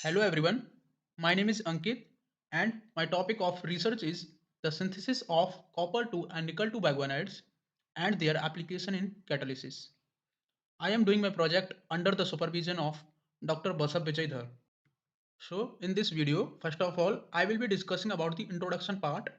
Hello everyone, my name is Ankit and my topic of research is the synthesis of copper 2 and nickel 2 biguanides and their application in catalysis. I am doing my project under the supervision of Dr. Basab Vijaydhar. So in this video, first of all, I will be discussing about the introduction part.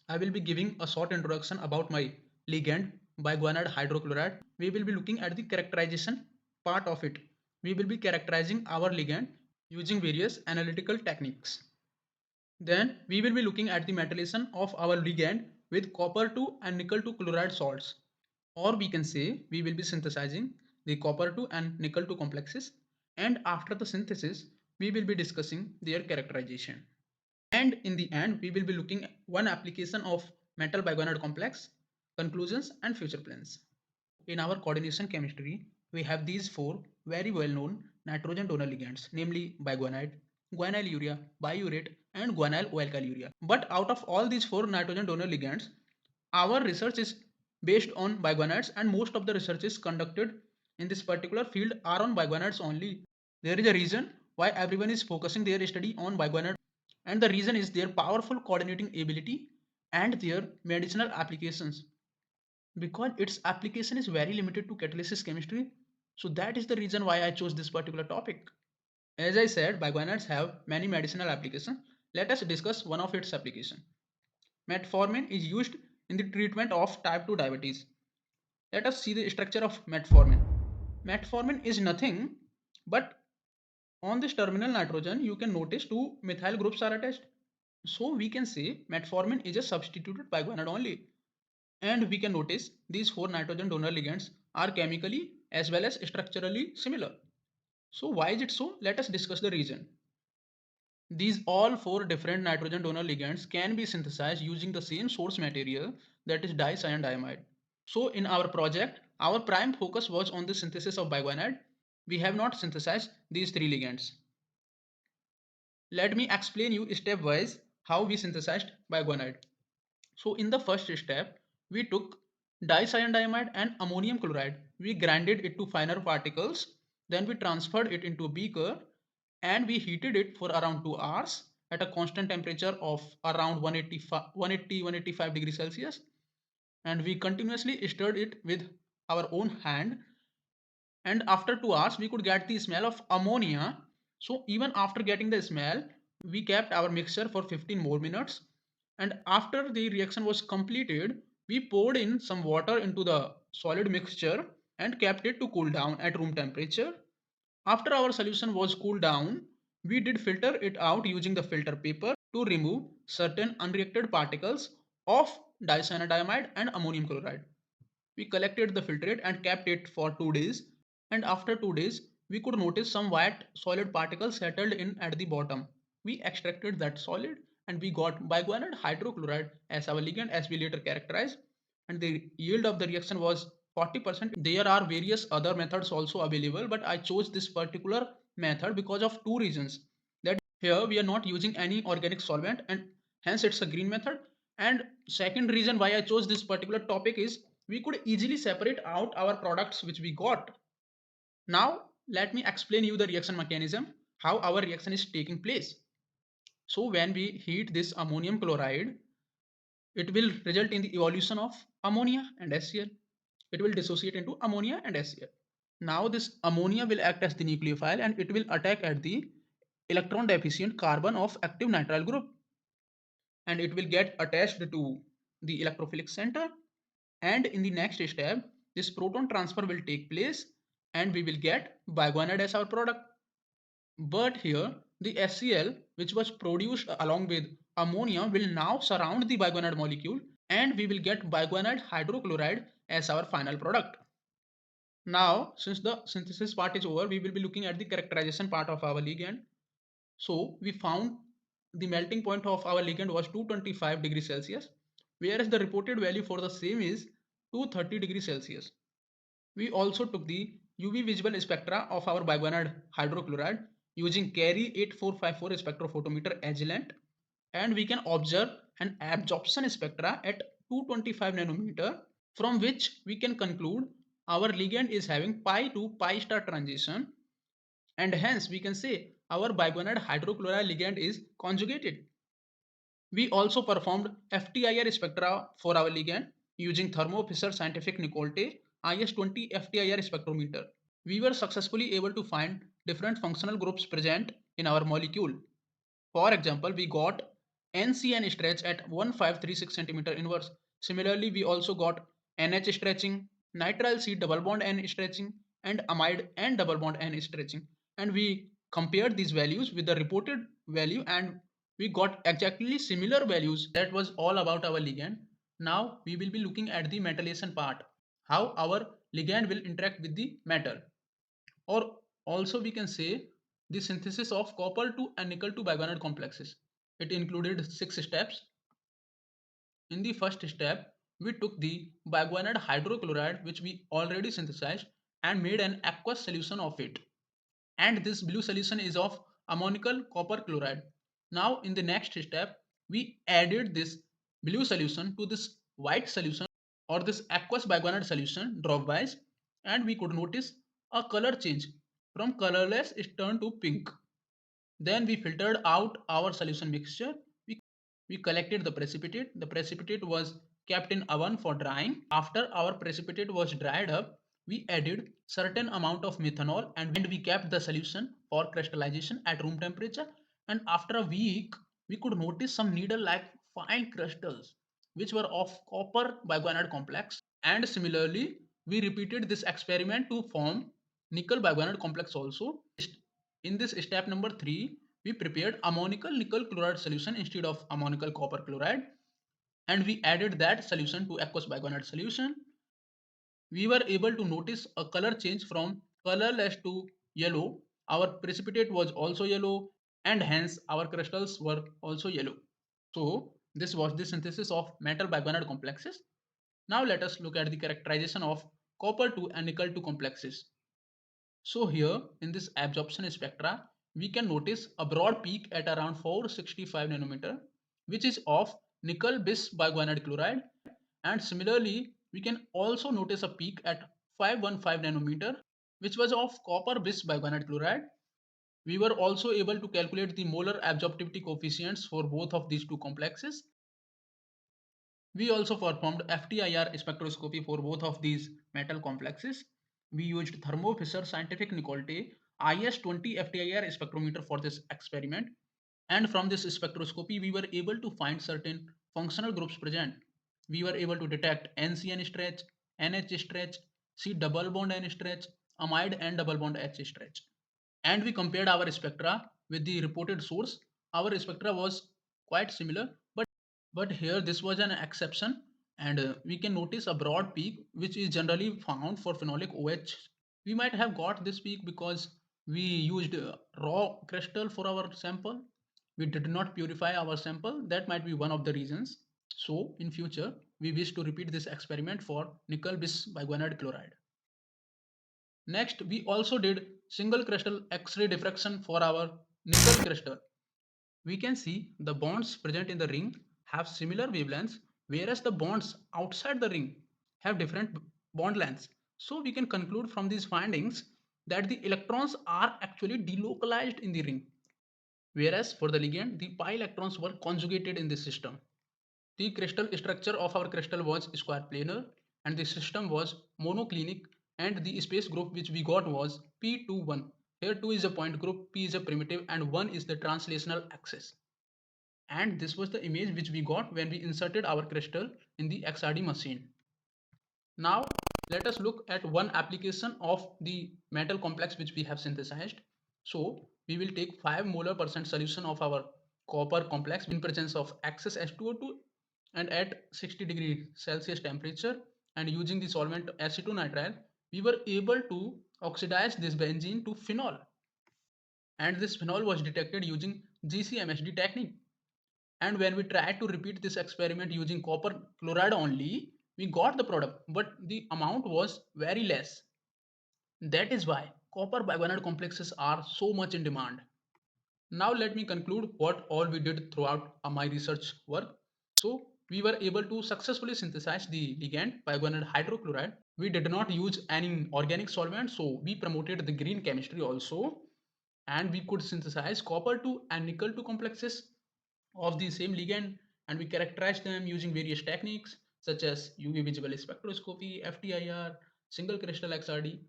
I will be giving a short introduction about my ligand biguanide hydrochloride. We will be looking at the characterization part of it. We will be characterizing our ligand using various analytical techniques. Then we will be looking at the metallation of our ligand with copper 2 and nickel 2 chloride salts. Or we can say we will be synthesizing the copper 2 and nickel 2 complexes, and after the synthesis we will be discussing their characterization. And in the end we will be looking at one application of metal biguanide complex, conclusions and future plans. In our coordination chemistry, we have these four very well known nitrogen donor ligands, namely biguanide, guanyl urea, biurate, and guanyl alkylurea. But out of all these four nitrogen donor ligands, our research is based on biguanides, and most of the research is conducted in this particular field are on biguanides only. There is a reason why everyone is focusing their study on biguanide, and the reason is their powerful coordinating ability and their medicinal applications, because its application is very limited to catalysis chemistry. So that is the reason why I chose this particular topic. As I said, biguanides have many medicinal applications. Let us discuss one of its application. Metformin is used in the treatment of type 2 diabetes. Let us see the structure of metformin. Metformin is nothing but on this terminal nitrogen you can notice two methyl groups are attached. So we can say metformin is a substituted biguanide only. And we can notice these four nitrogen donor ligands are chemically as well as structurally similar. So why is it so? Let us discuss the reason. These all four different nitrogen donor ligands can be synthesized using the same source material, that is dicyandiamide. So in our project, our prime focus was on the synthesis of biguanide. We have not synthesized these three ligands. Let me explain you stepwise how we synthesized biguanide. So in the first step, we took dicyandiamide and ammonium chloride. We grinded it to finer particles. Then we transferred it into a beaker and we heated it for around 2 hours at a constant temperature of around 180 degrees Celsius. And we continuously stirred it with our own hand. And after 2 hours, we could get the smell of ammonia. So even after getting the smell, we kept our mixture for 15 more minutes, and after the reaction was completed, we poured in some water into the solid mixture and kept it to cool down at room temperature. After our solution was cooled down, we did filter it out using the filter paper to remove certain unreacted particles of dicyandiamide and ammonium chloride. We collected the filtrate and kept it for 2 days, and after 2 days we could notice some white solid particles settled in at the bottom. We extracted that solid and we got biguanide hydrochloride as our ligand, as we later characterized, and the yield of the reaction was 40%. There are various other methods also available, but I chose this particular method because of two reasons. That here we are not using any organic solvent and hence it's a green method, and second reason why I chose this particular topic is we could easily separate out our products which we got. Now let me explain you the reaction mechanism, how our reaction is taking place. So when we heat this ammonium chloride, it will result in the evolution of ammonia and HCl. It will dissociate into ammonia and HCl. Now this ammonia will act as the nucleophile and it will attack at the electron deficient carbon of active nitrile group, and it will get attached to the electrophilic center, and in the next step this proton transfer will take place and we will get biguanide as our product. But here the HCl which was produced along with ammonia will now surround the biguanide molecule and we will get biguanide hydrochloride as our final product. Now since the synthesis part is over, we will be looking at the characterization part of our ligand. So we found the melting point of our ligand was 225 degrees Celsius, whereas the reported value for the same is 230 degrees Celsius. We also took the UV visible spectra of our biguanide hydrochloride using Carey 8454 spectrophotometer Agilent, and we can observe an absorption spectra at 225 nanometer, from which we can conclude our ligand is having pi to pi star transition, and hence we can say our biguanide hydrochloride ligand is conjugated. We also performed FTIR spectra for our ligand using Thermo Fisher Scientific Nicolte IS-20 FTIR spectrometer. We were successfully able to find different functional groups present in our molecule. For example, we got NCN stretch at 1536 centimeter inverse. Similarly, we also got NH stretching, nitrile C double bond N stretching, and amide N double bond N stretching. And we compared these values with the reported value and we got exactly similar values. That was all about our ligand. Now we will be looking at the metallation part, how our ligand will interact with the metal. Or also we can say the synthesis of copper 2 and nickel 2 biguanide complexes. It included 6 steps. In the first step, we took the biguanide hydrochloride which we already synthesized and made an aqueous solution of it. And this blue solution is of ammonical copper chloride. Now in the next step, we added this blue solution to this white solution or this aqueous biguanide solution dropwise, and we could notice a color change. From colorless it turned to pink. Then we filtered out our solution mixture. We collected the precipitate. The precipitate was kept in oven for drying. After our precipitate was dried up, we added certain amount of methanol and we kept the solution for crystallization at room temperature. And after a week, we could notice some needle-like fine crystals which were of copper biguanide complex. And similarly, we repeated this experiment to form nickel biguanide complex also. In this step number 3, we prepared ammonical nickel chloride solution instead of ammonical copper chloride and we added that solution to aqueous biguanide solution. We were able to notice a color change from colorless to yellow. Our precipitate was also yellow and hence our crystals were also yellow. So this was the synthesis of metal biguanide complexes. Now let us look at the characterization of copper 2 and nickel 2 complexes. So here in this absorption spectra, we can notice a broad peak at around 465 nanometer, which is of nickel bis biguanide chloride. And similarly, we can also notice a peak at 515 nanometer, which was of copper bis biguanide chloride. We were also able to calculate the molar absorptivity coefficients for both of these two complexes. We also performed FTIR spectroscopy for both of these metal complexes. We used Thermo Fisher Scientific Nicolte IS-20 FTIR spectrometer for this experiment. And from this spectroscopy, we were able to find certain functional groups present. We were able to detect NCN stretch, NH stretch, C double bond N stretch, amide N double bond H stretch. And we compared our spectra with the reported source. Our spectra was quite similar, but here this was an exception and we can notice a broad peak which is generally found for phenolic OH. We might have got this peak because we used raw crystal for our sample. We did not purify our sample. That might be one of the reasons. So in future, we wish to repeat this experiment for nickel bis biguanide chloride. Next, we also did single crystal X-ray diffraction for our nickel crystal. We can see the bonds present in the ring have similar wavelengths, whereas the bonds outside the ring have different bond lengths. So we can conclude from these findings that the electrons are actually delocalized in the ring, whereas for the ligand, the pi electrons were conjugated in this system. The crystal structure of our crystal was square planar and the system was monoclinic and the space group which we got was P21. Here 2 is a point group, P is a primitive and 1 is the translational axis. And this was the image which we got when we inserted our crystal in the XRD machine. Now let us look at one application of the metal complex which we have synthesized. So we will take 5 molar percent solution of our copper complex in presence of excess H2O2 and at 60 degree Celsius temperature and using the solvent acetonitrile we were able to oxidize this benzene to phenol and this phenol was detected using GCMSD technique. And when we tried to repeat this experiment using copper chloride only, we got the product, but the amount was very less. That is why copper biguanide complexes are so much in demand. Now let me conclude what all we did throughout my research work. So we were able to successfully synthesize the ligand biguanide hydrochloride. We did not use any organic solvent, so we promoted the green chemistry also. and we could synthesize copper 2 and nickel 2 complexes of the same ligand, and we characterized them using various techniques such as UV visible spectroscopy, FTIR, single crystal XRD,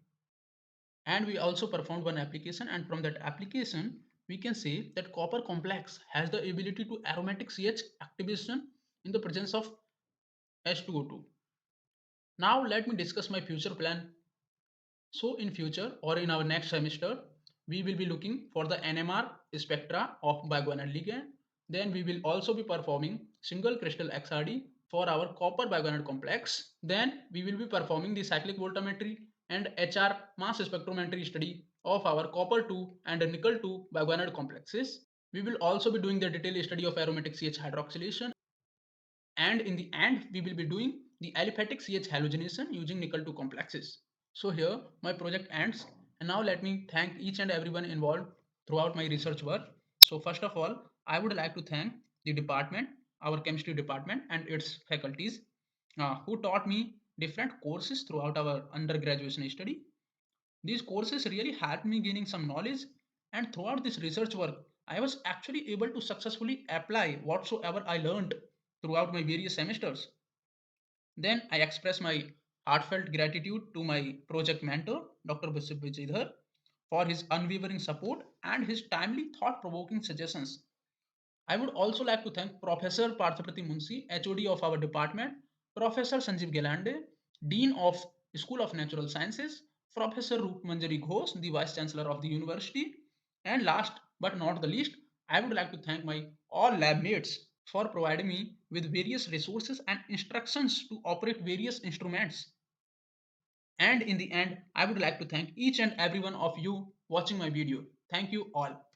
and we also performed one application, and from that application we can say that copper complex has the ability to aromatic CH activation in the presence of H2O2. Now let me discuss my future plan. So in future or in our next semester, we will be looking for the NMR spectra of biguanide ligand. Then we will also be performing single crystal XRD for our copper biguanide complex. Then we will be performing the cyclic voltammetry and HR mass spectrometry study of our copper 2 and nickel 2 biguanide complexes. We will also be doing the detailed study of aromatic CH hydroxylation, and in the end we will be doing the aliphatic CH halogenation using nickel 2 complexes. So here my project ends, and now let me thank each and everyone involved throughout my research work. So first of all, I would like to thank the department, our chemistry department and its faculties, who taught me different courses throughout our undergraduate study. These courses really helped me gaining some knowledge, and throughout this research work, I was actually able to successfully apply whatsoever I learned throughout my various semesters. Then I express my heartfelt gratitude to my project mentor, Dr. Bisip Vijayadhar, for his unwavering support and his timely, thought provoking suggestions. I would also like to thank Professor Parthaprati Munshi, HOD of our department, Professor Sanjeev Gelande, Dean of School of Natural Sciences, Professor Roop Manjari Ghosh, the Vice Chancellor of the university, and last but not the least, I would like to thank my all lab mates for providing me with various resources and instructions to operate various instruments. And in the end, I would like to thank each and every one of you watching my video. Thank you all.